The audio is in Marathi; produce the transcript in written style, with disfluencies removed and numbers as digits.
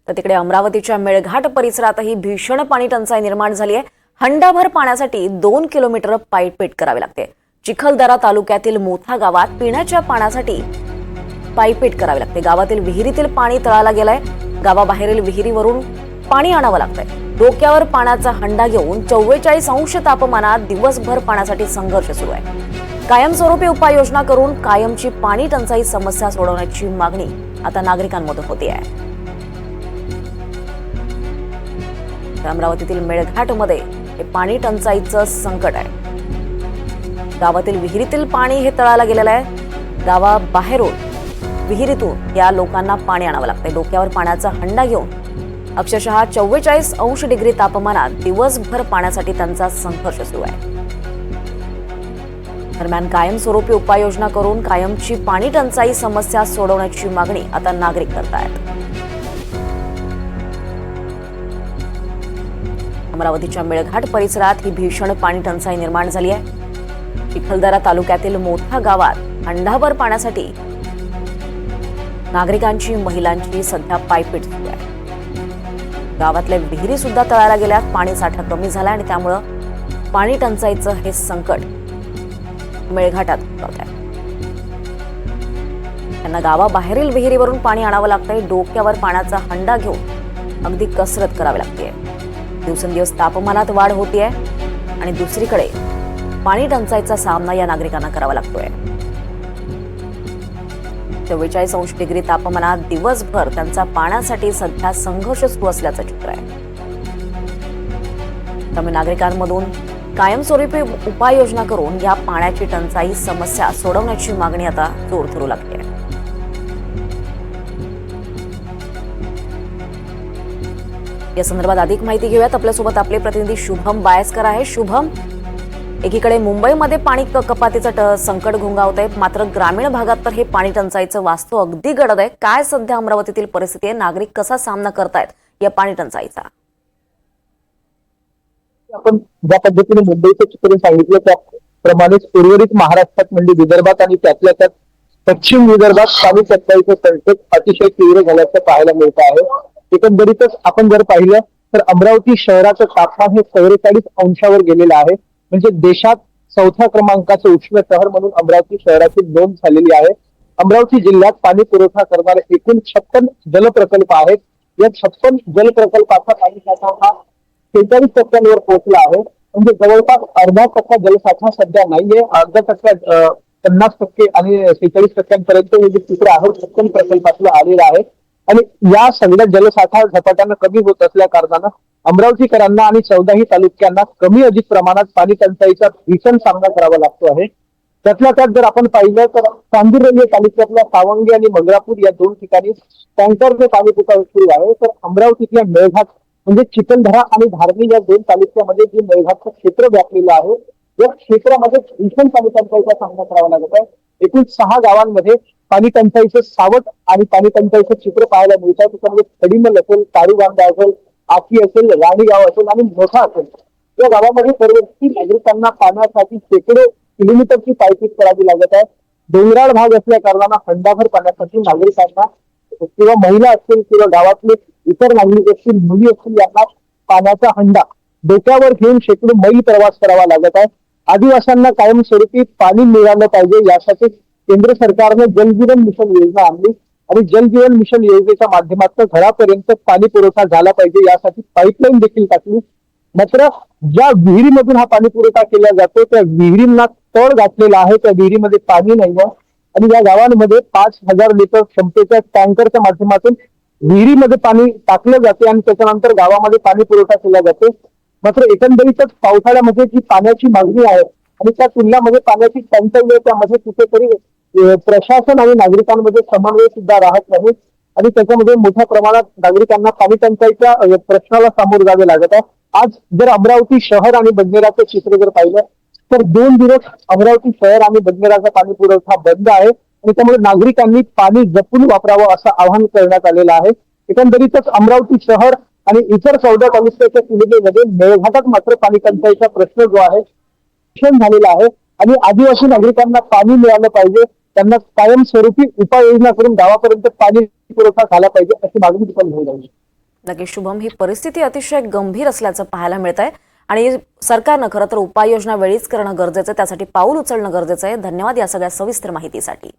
तर तिकडे अमरावतीच्या मेळघाट परिसरातही भीषण पाणी टंचाई निर्माण झाली आहे। हंडाभर पाण्यासाठी 2 किलोमीटर पायपीट करावी लागते। चिखलदरा तालुक्यातील मोठा गावात पिण्याच्या पाण्यासाठी पायपीट करावी लागते। गावातील विहिरीतील पाणी तळाला गेलंय। गावाबाहेरील विहिरीवरून पाणी आणावं लागतंय। डोक्यावर पाण्याचा हंडा घेऊन 44 अंश तापमानात दिवसभर पाण्यासाठी संघर्ष सुरू आहे। कायमस्वरूपी उपाययोजना करून कायमची पाणी टंचाई समस्या सोडवण्याची मागणी आता नागरिकांमधून होते आहे। अमरावतीतील मेळघाटमध्ये हे पाणी टंचाईचं संकट आहे। गावातील विहिरीतील पाणी हे तळाला गेलेलं आहे। गावाबाहेरून विहिरीतून या लोकांना पाणी आणावं लागतंय। डोक्यावर पाण्याचा हंडा घेऊन अक्षरशः 44 अंश डिग्री तापमानात दिवसभर पाण्यासाठी त्यांचा संघर्ष सुरू आहे। दरम्यान कायमस्वरूपी उपाययोजना करून कायमची पाणी टंचाई समस्या सोडवण्याची मागणी आता नागरिक करतायत। अमरावतीच्या मेळघाट परिसरात ही भीषण पाणी टंचाई निर्माण झाली आहे। चिखलदरा तालुक्यातील मोठा गावात हंडाभर पाण्यासाठी नागरिकांची महिलांची सध्या पायपीट सुरू आहे। गावातल्या विहिरी सुद्धा तळाला गेल्यात। पाणी साठा कमी झाला आणि त्यामुळे पाणी टंचाईचं हे संकट मेळघाटात होत आहे। त्यांना गावाबाहेरील विहिरीवरून पाणी आणावं लागतंय। डोक्यावर पाण्याचा हंडा घेऊन अगदी कसरत करावी लागते। दिवसेंदिवस तापमानात वाढ होतीये आणि दुसरीकडे पाणी टंचाईचा सामना या नागरिकांना करावा लागतोय। 44 अंश डिग्री तापमानात दिवसभर त्यांचा पाण्यासाठी सध्या संघर्ष सुरू असल्याचं चित्र आहे। त्यामुळे नागरिकांमधून कायमस्वरूपी उपाययोजना करून या पाण्याची टंचाई समस्या सोडवण्याची मागणी आता जोर धरू लागली आहे। या संदर्भात अधिक माहिती घेऊयात। आपल्यासोबत आपले प्रतिनिधी शुभम बायस्कर आहे। शुभम, एकीकडे मुंबईमध्ये पाणी कपातीचं संकट घोंगावत आहे, मात्र ग्रामीण भागात तर हे पाणी टंचाईचं वास्तव अगदी गडद आहे। काय सध्या अमरावतीतील परिस्थिती आहे? नागरिक कसा सामना करतायत या पाणी टंचाईचा? आपण ज्या पद्धतीने मुंबईचं चित्र सांगितलं त्याप्रमाणेच उर्वरित महाराष्ट्रात म्हणजे विदर्भात आणि त्यातल्या त्यात पश्चिम विदर्भात पाणी टंचाईचं संकट अतिशय तीव्र झाल्याचं पाहायला मिळत आहे। एकंदरीतच आपण जर पाहिलं तर अमरावती शहराचं तापमान हे 44 अंशावर गेलेलं आहे। म्हणजे देशात 4थ्या क्रमांकाचं उष्ण शहर म्हणून अमरावती शहराची नोंद झालेली आहे। अमरावती जिल्ह्यात पाणी पुरवठा करणारे एकूण 56 जलप्रकल्प आहेत। या 56 जलप्रकल्पाचा पाणी साठा हा 46% पोहोचला आहे। म्हणजे जवळपास अर्धा टक्का जलसाठा सध्या नाहीये। अर्धा टक्का 50% आणि 46% हे जे चित्र आहे 56 प्रकल्पातलं आलेलं आहे। आणि या सगळ्या जलसाठा झपाट्यानं कमी होत असल्या कारणानं अमरावतीकरांना आणि 14ही तालुक्यांना कमी अधिक प्रमाणात पाणी टंचाईचा भीषण सामना करावा लागतो आहे। त्यातल्या त्यात जर आपण पाहिलं तर चांदूर तालुक्यातल्या सावंगी आणि मंगळापूर या 2 ठिकाणी टँकरचे पाणी पुरवठा सुरू आहे। तर अमरावतीतल्या मेळघाट म्हणजे चिखलदरा आणि धारणी या 2 तालुक्यामध्ये जे मेळघाटचं क्षेत्र व्यापलेलं आहे या क्षेत्रामध्ये भीषण पाणी टंचाईचा सामना करावा लागत आहे। एकूण 6 गावांमध्ये पाणी टंचाईचं सावट आणि पाणी टंचाईचं चित्र पाहायला मिळत आहे। त्याच्यामध्ये खडीमल असेल, ताडूबांधा असेल, आकी असेल, राणीगाव असेल आणि मोठा असेल या गावामध्ये दरवर्षी नागरिकांना पाण्यासाठी शेकडो किलोमीटरची पायपीट करावी लागत आहे। डोंगराळ भाग असल्या कारणानं हंडाभर पाण्यासाठी नागरिकांना किंवा महिला असतील किंवा गावातले इतर नागरिक असतील, मुली असतील यांना पाण्याचा हंडा डोक्यावर घेऊन शेकडो मैल प्रवास करावा लागत आहे। आदिवासींना कायमस्वरूपी पाणी मिळालं पाहिजे यासाठी केंद्र सरकारने जल जीवन मिशन योजना आणली आणि जल जीवन मिशन योजनेच्या माध्यमातून घरापर्यंत पाणी पुरवठा झाला पाहिजे यासाठी पाईपलाईन देखील टाकली। मात्र ज्या विहिरीमधून हा पाणी पुरवठा केला जातो त्या विहिरींना तळ घातलेला आहे, त्या विहिरीमध्ये पाणी नाहीये आणि या गावांमध्ये 5000 लिटर क्षमतेच्या टँकरच्या माध्यमातून विहिरीमध्ये पाणी टाकलं जाते आणि त्याच्यानंतर गावामध्ये पाणी पुरवठा केला जातो। मात्र एकंदरीतच पावसाळ्यामध्ये जी पाण्याची मागणी आहे आणि त्या तुलनामध्ये पाण्याची टंचाई आहे त्यामध्ये कुठेतरी प्रशासन आणि नागरिकांमध्ये समन्वय सुद्धा राहत नाही आणि त्याच्यामध्ये मोठ्या प्रमाणात नागरिकांना पाणी टंचाईच्या प्रश्नाला सामोरं जावे लागत आहे। आज जर अमरावती शहर आणि बडनेराचं चित्र जर पाहिलं तर 2 दिवस अमरावती शहर आणि बडनेराचा पाणी पुरवठा बंद आहे आणि त्यामुळे नागरिकांनी पाणी जपून वापरावं असं आवाहन करण्यात आलेलं आहे। एकंदरीतच अमरावती शहर आणि इतर 14 तालुक्याच्या तुलनेमध्ये मेळघाटात मात्र पाणी टंचाईचा प्रश्न जो आहे भीषण झालेला आहे आणि आदिवासी नागरिकांना पाणी मिळालं पाहिजे, त्यांना कायमस्वरूपी उपाययोजना करून गावापर्यंत पाणी पुरवठा झाला पाहिजे अशी मागणी देखील होईल। नक्कीच शुभम, ही परिस्थिती अतिशय गंभीर असल्याचं पाहायला मिळत आहे आणि सरकारनं खरं तर उपाययोजना वेळीच करणं गरजेचं आहे, त्यासाठी पाऊल उचलणं गरजेचं आहे. धन्यवाद या सगळ्या सविस्तर माहितीसाठी.